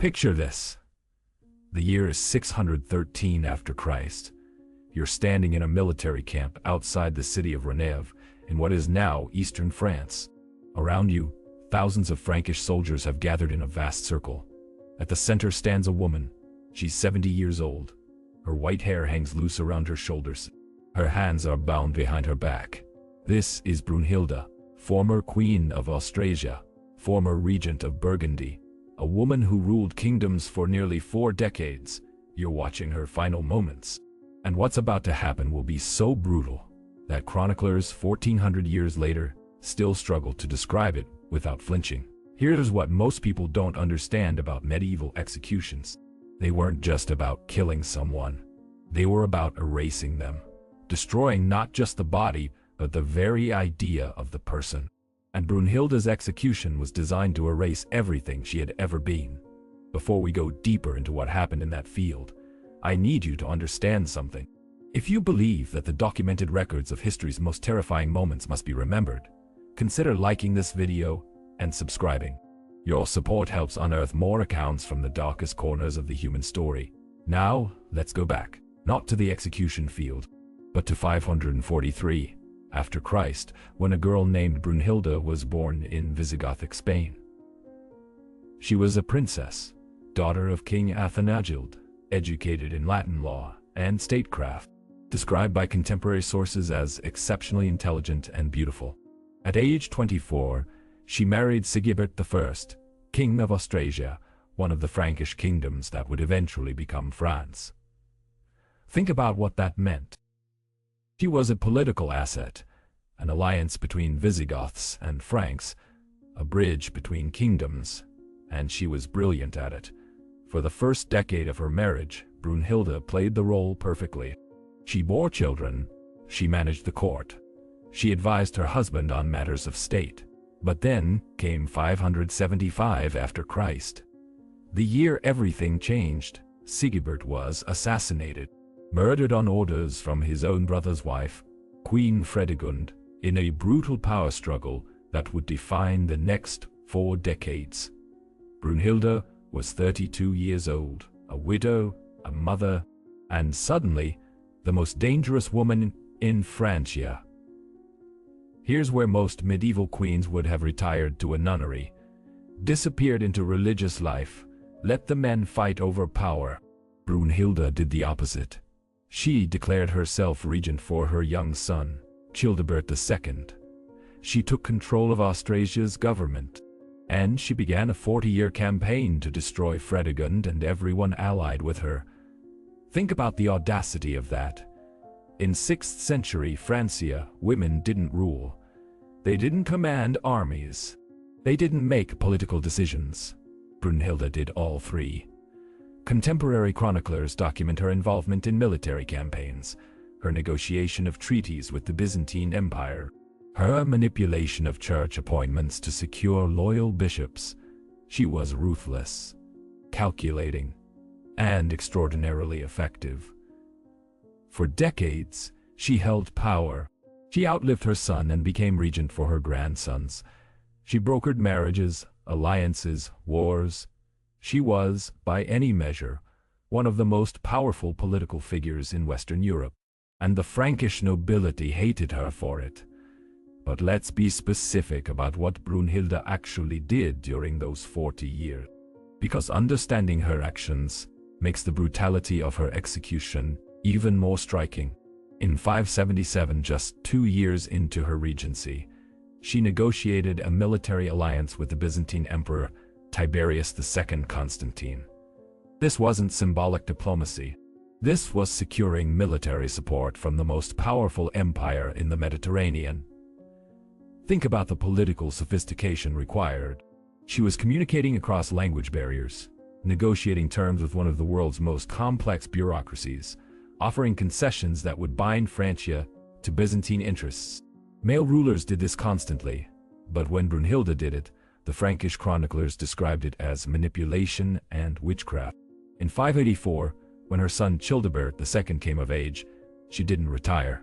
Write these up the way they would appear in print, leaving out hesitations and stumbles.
Picture this. The year is 613 after Christ. You're standing in a military camp outside the city of Renève in what is now eastern France. Around you, thousands of Frankish soldiers have gathered in a vast circle. At the center stands a woman. She's 70 years old. Her white hair hangs loose around her shoulders. Her hands are bound behind her back. This is Brunhilda, former Queen of Austrasia, former Regent of Burgundy, a woman who ruled kingdoms for nearly 4 decades. You're watching her final moments. And what's about to happen will be so brutal that chroniclers 1400 years later still struggle to describe it without flinching. Here's what most people don't understand about medieval executions. They weren't just about killing someone. They were about erasing them, destroying not just the body, but the very idea of the person. And Brunhilda's execution was designed to erase everything she had ever been. Before we go deeper into what happened in that field, I need you to understand something. If you believe that the documented records of history's most terrifying moments must be remembered, consider liking this video and subscribing. Your support helps unearth more accounts from the darkest corners of the human story. Now, let's go back, not to the execution field, but to 543 after Christ, when a girl named Brunhilda was born in Visigothic Spain. She was a princess, daughter of King Athanagild, educated in Latin law and statecraft, described by contemporary sources as exceptionally intelligent and beautiful. At age 24, she married Sigebert I, King of Austrasia, one of the Frankish kingdoms that would eventually become France. Think about what that meant. She was a political asset, an alliance between Visigoths and Franks, a bridge between kingdoms, and she was brilliant at it. For the first decade of her marriage, Brunhilda played the role perfectly. She bore children, she managed the court, she advised her husband on matters of state. But then came 575 after Christ. The year everything changed. Sigebert was assassinated, murdered on orders from his own brother's wife, Queen Fredegund, in a brutal power struggle that would define the next 4 decades. Brunhilda was 32 years old, a widow, a mother, and suddenly, the most dangerous woman in Francia. Here's where most medieval queens would have retired to a nunnery, disappeared into religious life, let the men fight over power. Brunhilda did the opposite. She declared herself regent for her young son, Childebert II. She took control of Austrasia's government, and she began a 40-year campaign to destroy Fredegund and everyone allied with her. Think about the audacity of that. In 6th century Francia, women didn't rule. They didn't command armies. They didn't make political decisions. Brunhilda did all 3. Contemporary chroniclers document her involvement in military campaigns, her negotiation of treaties with the Byzantine Empire, her manipulation of church appointments to secure loyal bishops. She was ruthless, calculating, and extraordinarily effective. For decades, she held power. She outlived her son and became regent for her grandsons. She brokered marriages, alliances, wars. She was, by any measure, one of the most powerful political figures in Western Europe, and the Frankish nobility hated her for it. But let's be specific about what Brunhilda actually did during those 40 years, because understanding her actions makes the brutality of her execution even more striking. In 577, just 2 years into her regency, she negotiated a military alliance with the Byzantine Emperor Tiberius II Constantine. This wasn't symbolic diplomacy. This was securing military support from the most powerful empire in the Mediterranean. Think about the political sophistication required. She was communicating across language barriers, negotiating terms with one of the world's most complex bureaucracies, offering concessions that would bind Francia to Byzantine interests. Male rulers did this constantly, but when Brunhilda did it, the Frankish chroniclers described it as manipulation and witchcraft. In 584, when her son Childebert II came of age, she didn't retire.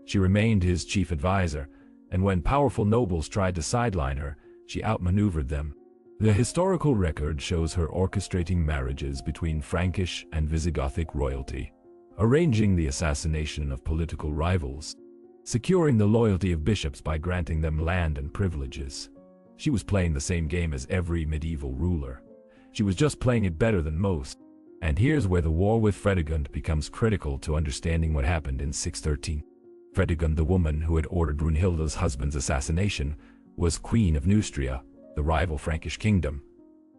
She remained his chief advisor, and when powerful nobles tried to sideline her, she outmaneuvered them. The historical record shows her orchestrating marriages between Frankish and Visigothic royalty, arranging the assassination of political rivals, securing the loyalty of bishops by granting them land and privileges. She was playing the same game as every medieval ruler. She was just playing it better than most. And here's where the war with Fredegund becomes critical to understanding what happened in 613. Fredegund, the woman who had ordered Brunhilda's husband's assassination, was queen of Neustria, the rival Frankish kingdom.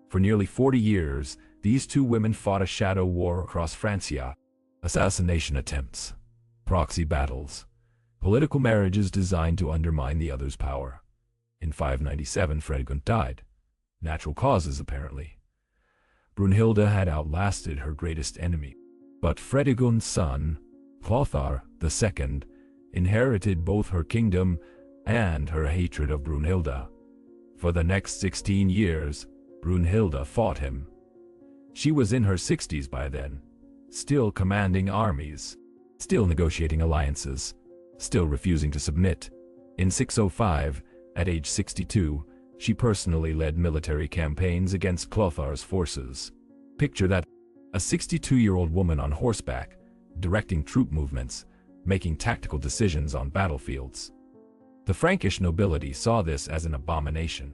For nearly 40 years, these two women fought a shadow war across Francia. Assassination attempts, proxy battles, political marriages designed to undermine the other's power. In 597, Fredegund died. Natural causes, apparently. Brunhilda had outlasted her greatest enemy. But Fredegund's son, Clothar II, inherited both her kingdom and her hatred of Brunhilda. For the next 16 years, Brunhilda fought him. She was in her 60s by then, still commanding armies, still negotiating alliances, still refusing to submit. In 605, at age 62, she personally led military campaigns against Clothar's forces. Picture that, a 62-year-old woman on horseback, directing troop movements, making tactical decisions on battlefields. The Frankish nobility saw this as an abomination.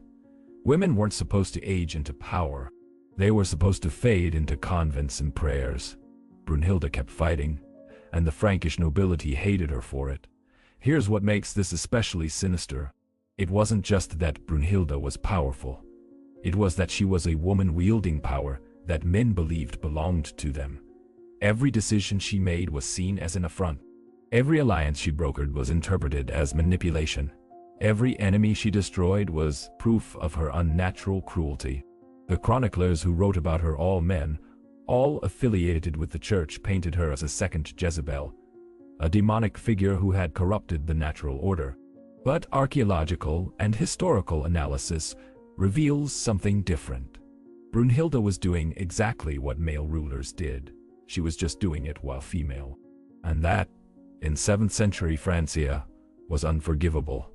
Women weren't supposed to age into power. They were supposed to fade into convents and prayers. Brunhilda kept fighting, and the Frankish nobility hated her for it. Here's what makes this especially sinister. It wasn't just that Brunhilda was powerful. It was that she was a woman wielding power that men believed belonged to them. Every decision she made was seen as an affront. Every alliance she brokered was interpreted as manipulation. Every enemy she destroyed was proof of her unnatural cruelty. The chroniclers who wrote about her, all men, all affiliated with the church, painted her as a second Jezebel, a demonic figure who had corrupted the natural order. But archaeological and historical analysis reveals something different. Brunhilda was doing exactly what male rulers did. She was just doing it while female. And that, in 7th century Francia, was unforgivable.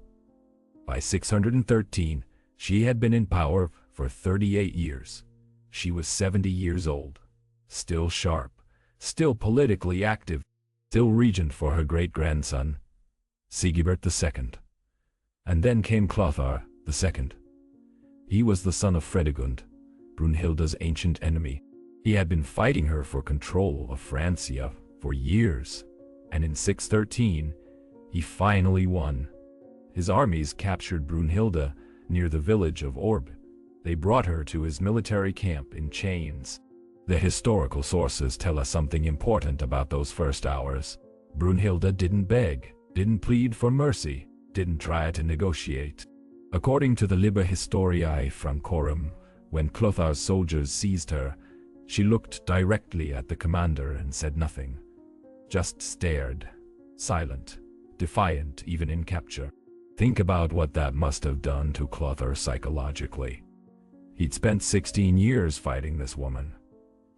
By 613, she had been in power for 38 years. She was 70 years old, still sharp, still politically active, still regent for her great-grandson, Sigebert II. And then came Clothar II. He was the son of Fredegund, Brunhilda's ancient enemy. He had been fighting her for control of Francia for years, and in 613, he finally won. His armies captured Brunhilda near the village of Orb. They brought her to his military camp in chains. The historical sources tell us something important about those first hours. Brunhilda didn't beg, didn't plead for mercy, didn't try to negotiate. According to the Liber Historiae Francorum, when Clothar's soldiers seized her, she looked directly at the commander and said nothing. Just stared, silent, defiant even in capture. Think about what that must have done to Clothar psychologically. He'd spent 16 years fighting this woman.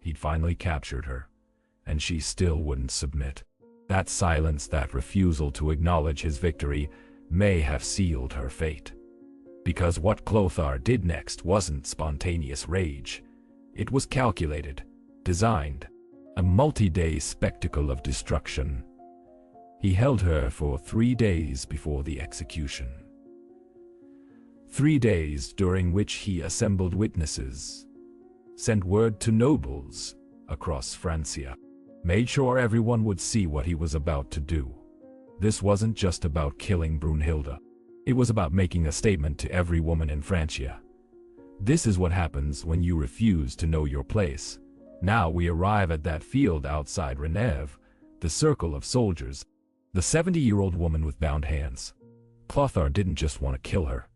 He'd finally captured her, and she still wouldn't submit. That silence, that refusal to acknowledge his victory, may have sealed her fate. Because what Clothar did next wasn't spontaneous rage. It was calculated, designed, a multi-day spectacle of destruction. He held her for 3 days before the execution. 3 days during which he assembled witnesses, sent word to nobles across Francia, made sure everyone would see what he was about to do. This wasn't just about killing Brunhilda. It was about making a statement to every woman in Francia. This is what happens when you refuse to know your place. Now we arrive at that field outside Renève, the circle of soldiers. The 70-year-old woman with bound hands. Clothar didn't just want to kill her.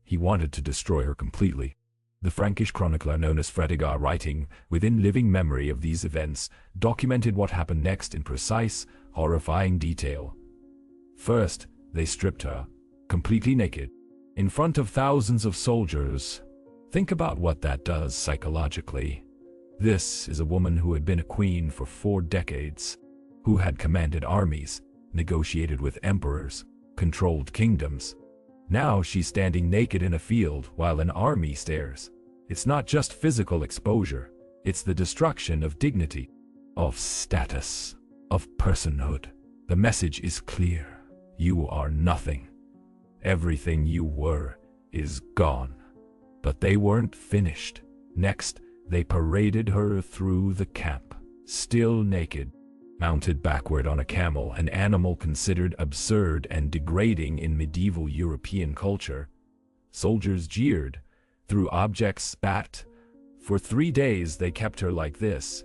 He wanted to destroy her completely. The Frankish chronicler known as Fredegar, writing within living memory of these events, documented what happened next in precise, horrifying detail. First, they stripped her, completely naked, in front of thousands of soldiers. Think about what that does psychologically. This is a woman who had been a queen for 4 decades, who had commanded armies, negotiated with emperors, controlled kingdoms. Now she's standing naked in a field while an army stares. It's not just physical exposure, it's the destruction of dignity, of status, of personhood. The message is clear. You are nothing. Everything you were is gone. But they weren't finished. Next, they paraded her through the camp, still naked, mounted backward on a camel, an animal considered absurd and degrading in medieval European culture. Soldiers jeered, threw objects, spat. For 3 days they kept her like this,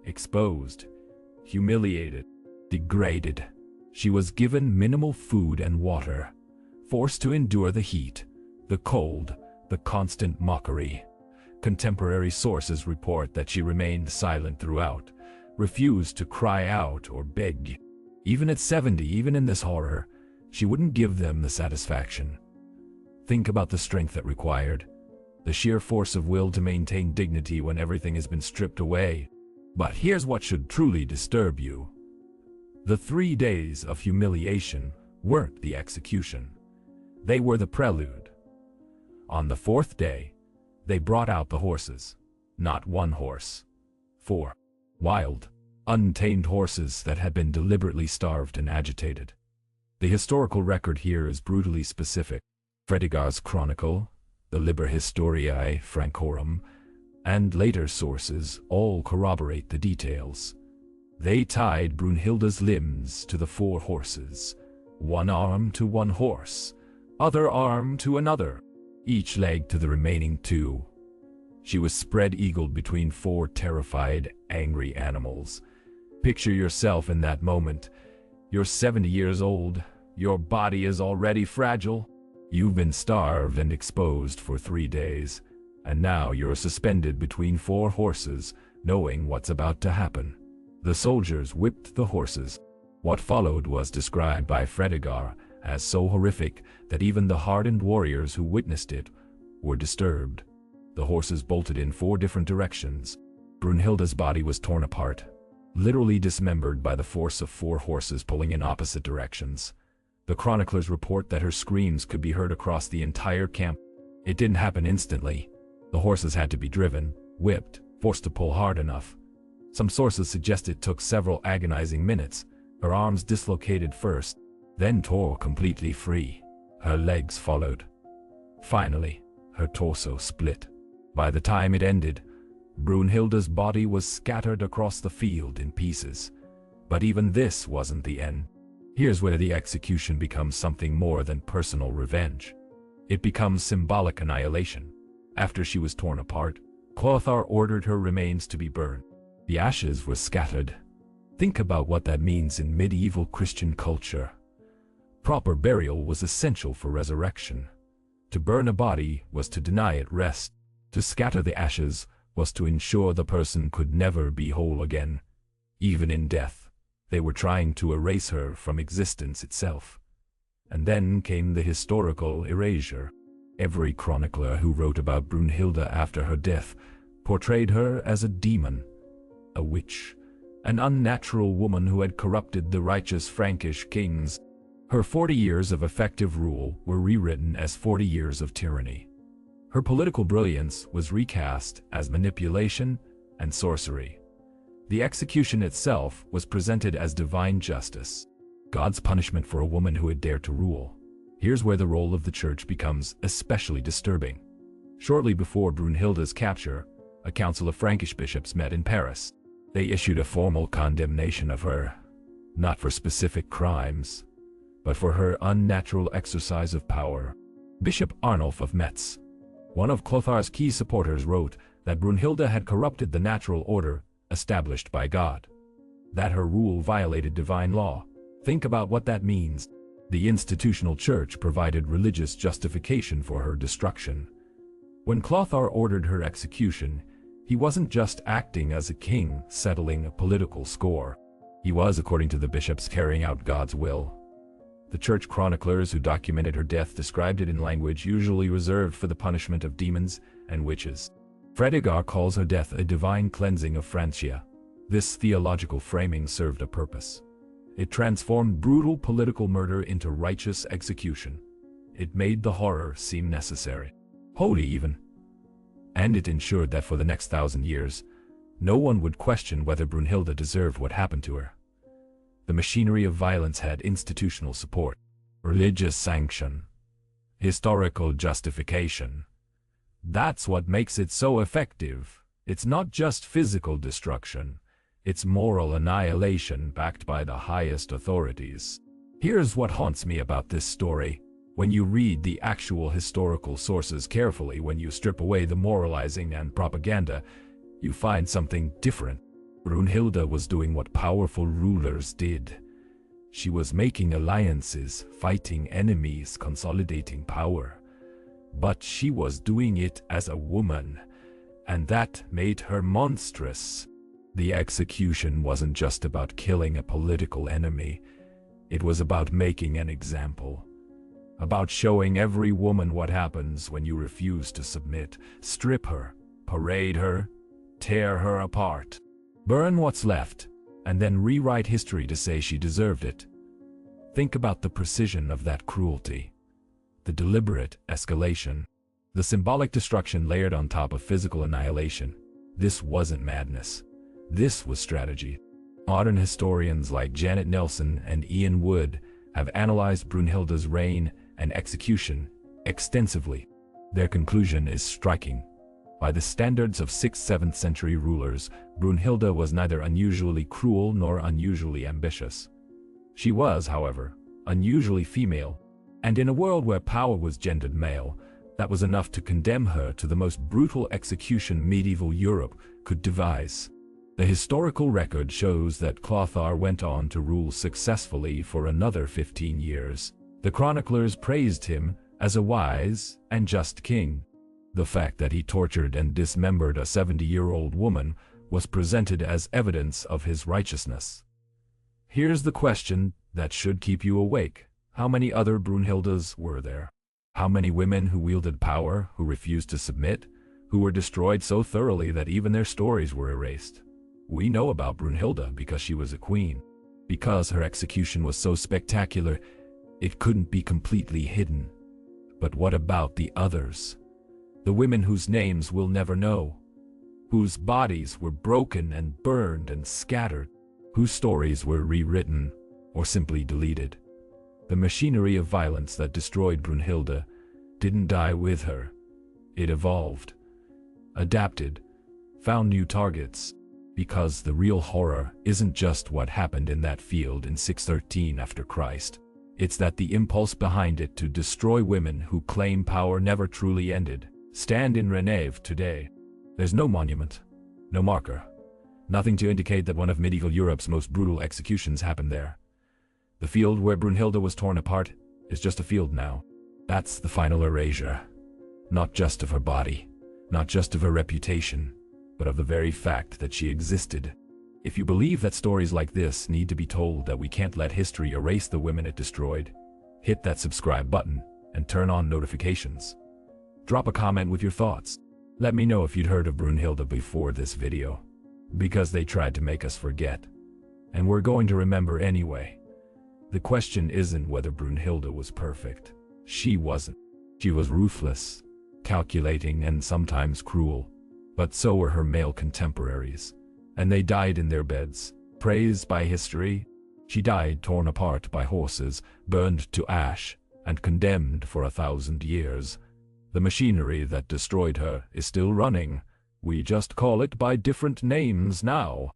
exposed, humiliated, degraded. She was given minimal food and water, forced to endure the heat, the cold, the constant mockery. Contemporary sources report that she remained silent throughout, refused to cry out or beg. Even at 70, even in this horror, she wouldn't give them the satisfaction. Think about the strength that required, the sheer force of will to maintain dignity when everything has been stripped away. But here's what should truly disturb you. The 3 days of humiliation weren't the execution. They were the prelude. On the 4th day, they brought out the horses. Not one horse. 4 wild, untamed horses that had been deliberately starved and agitated. The historical record here is brutally specific. Fredegar's Chronicle, the Liber Historiae Francorum, and later sources all corroborate the details. They tied Brunhilda's limbs to the 4 horses, one arm to one horse, other arm to another, each leg to the remaining 2. She was spread-eagled between 4 terrified, angry animals. Picture yourself in that moment. You're 70 years old, your body is already fragile. You've been starved and exposed for 3 days, and now you're suspended between 4 horses, knowing what's about to happen. The soldiers whipped the horses. What followed was described by Fredegar as so horrific that even the hardened warriors who witnessed it were disturbed. The horses bolted in 4 different directions. Brunhilda's body was torn apart, literally dismembered by the force of 4 horses pulling in opposite directions. The chroniclers report that her screams could be heard across the entire camp. It didn't happen instantly. The horses had to be driven, whipped, forced to pull hard enough. Some sources suggest it took several agonizing minutes. Her arms dislocated first, then tore completely free. Her legs followed. Finally, her torso split. By the time it ended, Brunhilda's body was scattered across the field in pieces. But even this wasn't the end. Here's where the execution becomes something more than personal revenge. It becomes symbolic annihilation. After she was torn apart, Clothar ordered her remains to be burned. The ashes were scattered. Think about what that means in medieval Christian culture. Proper burial was essential for resurrection. To burn a body was to deny it rest. To scatter the ashes was to ensure the person could never be whole again. Even in death, they were trying to erase her from existence itself. And then came the historical erasure. Every chronicler who wrote about Brunhilda after her death portrayed her as a demon, a witch, an unnatural woman who had corrupted the righteous Frankish kings. Her 40 years of effective rule were rewritten as 40 years of tyranny. Her political brilliance was recast as manipulation and sorcery. The execution itself was presented as divine justice, God's punishment for a woman who had dared to rule. Here's where the role of the church becomes especially disturbing. Shortly before Brunhilda's capture, a council of Frankish bishops met in Paris. They issued a formal condemnation of her, not for specific crimes, but for her unnatural exercise of power. Bishop Arnulf of Metz, one of Clothar's key supporters, wrote that Brunhilda had corrupted the natural order established by God, that her rule violated divine law. Think about what that means. The institutional church provided religious justification for her destruction. When Clothar ordered her execution, he wasn't just acting as a king settling a political score. He was, according to the bishops, carrying out God's will. The church chroniclers who documented her death described it in language usually reserved for the punishment of demons and witches. Fredegar calls her death a divine cleansing of Francia. This theological framing served a purpose. It transformed brutal political murder into righteous execution. It made the horror seem necessary, holy even. And it ensured that for the next 1,000 years, no one would question whether Brunhilda deserved what happened to her. The machinery of violence had institutional support, religious sanction, historical justification. That's what makes it so effective. It's not just physical destruction, it's moral annihilation backed by the highest authorities. Here's what haunts me about this story. When you read the actual historical sources carefully, when you strip away the moralizing and propaganda, you find something different. Brunhilda was doing what powerful rulers did. She was making alliances, fighting enemies, consolidating power. But she was doing it as a woman, and that made her monstrous. The execution wasn't just about killing a political enemy. It was about making an example. About showing every woman what happens when you refuse to submit. Strip her, parade her, tear her apart, burn what's left, and then rewrite history to say she deserved it. Think about the precision of that cruelty. The deliberate escalation. The symbolic destruction layered on top of physical annihilation. This wasn't madness. This was strategy. Modern historians like Janet Nelson and Ian Wood have analyzed Brunhilda's reign and execution extensively. Their conclusion is striking. By the standards of 6th-7th century rulers, Brunhilda was neither unusually cruel nor unusually ambitious. She was, however, unusually female, and in a world where power was gendered male, that was enough to condemn her to the most brutal execution medieval Europe could devise. The historical record shows that Clothar went on to rule successfully for another 15 years. The chroniclers praised him as a wise and just king. The fact that he tortured and dismembered a 70-year-old woman was presented as evidence of his righteousness. Here's the question that should keep you awake. How many other Brunhildas were there? How many women who wielded power, who refused to submit, who were destroyed so thoroughly that even their stories were erased? We know about Brunhilda because she was a queen. Because her execution was so spectacular, it couldn't be completely hidden. But what about the others? The women whose names we'll never know, whose bodies were broken and burned and scattered, whose stories were rewritten or simply deleted. The machinery of violence that destroyed Brunhilda didn't die with her. It evolved, adapted, found new targets. Because the real horror isn't just what happened in that field in 613 after Christ. It's that the impulse behind it to destroy women who claim power never truly ended. Stand in Renève today. There's no monument, no marker, nothing to indicate that one of medieval Europe's most brutal executions happened there. The field where Brunhilda was torn apart is just a field now. That's the final erasure. Not just of her body, not just of her reputation, but of the very fact that she existed. If you believe that stories like this need to be told, that we can't let history erase the women it destroyed, hit that subscribe button and turn on notifications. Drop a comment with your thoughts. Let me know if you'd heard of Brunhilda before this video. Because they tried to make us forget. And we're going to remember anyway. The question isn't whether Brunhilda was perfect. She wasn't. She was ruthless, calculating, and sometimes cruel. But so were her male contemporaries, and they died in their beds, praised by history. She died torn apart by horses, burned to ash, and condemned for 1,000 years. The machinery that destroyed her is still running. We just call it by different names now.